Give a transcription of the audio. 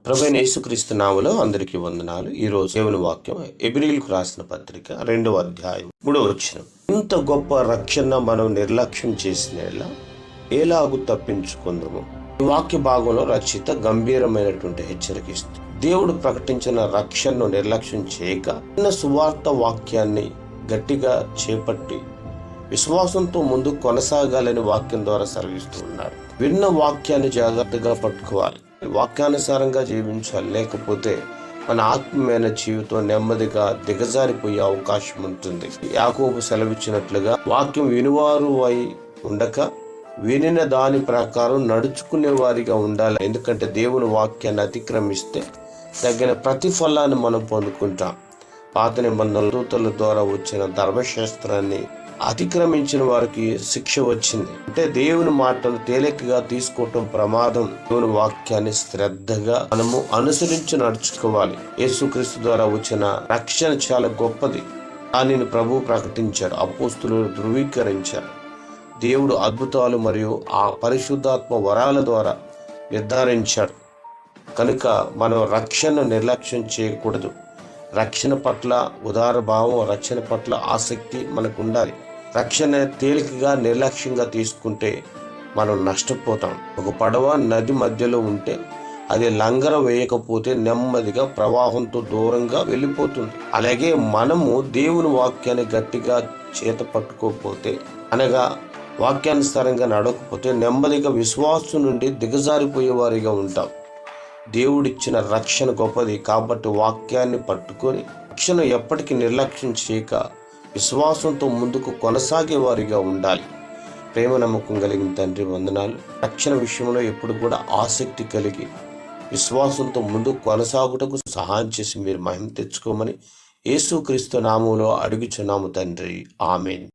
ప్రభువైన యేసుక్రీస్తు నామములో అందరికీ వందనాలు. ఈరోజు దేవుని వాక్యం హెబ్రీయులకు రాసిన పత్రిక 2వ అధ్యాయం 3వ వచనం. ఇంత గొప్ప రక్షణ మనం నిర్లక్ష్యం చేసిన ఎలాగూ తప్పించుకుందాము. ఈ వాక్య భాగంలో రచిత గంభీరమైనటువంటి హెచ్చరిక ఇస్తుంది. దేవుడు ప్రకటించిన రక్షణను నిర్లక్ష్యం చేయక చిన్న సువార్త వాక్యాన్ని గట్టిగా చేపట్టి విశ్వాసంతో ముందు కొనసాగాలని వాక్యం ద్వారా సెలవిస్తూ ఉన్నారు. విన్న వాక్యాన్ని జాగ్రత్తగా పట్టుకోవాలి, వాక్యానుసారంగా జీవించాలి. లేకపోతే మన ఆత్మీయమైన జీవితం నెమ్మదిగా దిగజారిపోయే అవకాశం ఉంటుంది. యాకోబు సెలవిచ్చినట్లుగా వాక్యం వినువారు అయి ఉండక వినిన దాని ప్రకారం నడుచుకునే వారిగా ఉండాలి. ఎందుకంటే దేవుని వాక్యాన్ని అతిక్రమిస్తే తగిన ప్రతిఫలాన్ని మనం పొందుకుంటాం. పాత నిబంధనల దూతల ద్వారా వచ్చిన ధర్మశాస్త్రాన్ని అతిక్రమించిన వారికి శిక్ష వచ్చింది. అంటే దేవుని మాటలు తేలికగా తీసుకోవటం ప్రమాదం. దేవుని వాక్యాన్ని శ్రద్ధగా మనము అనుసరించి నడుచుకోవాలి. యేసుక్రీస్తు ద్వారా వచ్చిన రక్షణ చాలా గొప్పది. దానిని ప్రభువు ప్రకటించారు, అపోస్తులు ధృవీకరించారు. దేవుడు అద్భుతాలు మరియు ఆ పరిశుద్ధాత్మ వరాల ద్వారా నిర్ధారించాడు. కనుక మనం రక్షణ నిర్లక్ష్యం చేయకూడదు. రక్షణ పట్ల ఉదార భావం, రక్షణ పట్ల ఆసక్తి మనకు ఉండాలి. రక్షణ తేలికగా నిర్లక్ష్యంగా తీసుకుంటే మనం నష్టపోతాం. ఒక పడవ నది మధ్యలో ఉంటే అది లంగర వేయకపోతే నెమ్మదిగా ప్రవాహంతో దూరంగా వెళ్ళిపోతుంది. అలాగే మనము దేవుని వాక్యాన్ని గట్టిగా చేత పట్టుకోకపోతే, అనగా వాక్యానుసారంగా నడవకపోతే నెమ్మదిగా విశ్వాసం నుండి దిగజారిపోయే వారిగా ఉంటాం. దేవుడిచ్చిన రక్షణ గొప్పది కాబట్టి వాక్యాన్ని పట్టుకొని రక్షణ ఎప్పటికీ నిర్లక్ష్యం చేయక విశ్వాసంతో ముందుకు కొనసాగే వారిగా ఉండాలి. ప్రేమ నమ్మకం కలిగిన తండ్రి వందనాలు. రక్షణ విషయంలో ఎప్పుడు కూడా ఆసక్తి కలిగి విశ్వాసంతో ముందుకు కొనసాగుటకు సహాయం చేసి మీరు మహిమ తెచ్చుకోమని యేసుక్రీస్తు నామములో అడుగుచున్నాము తండ్రి. ఆమేన్.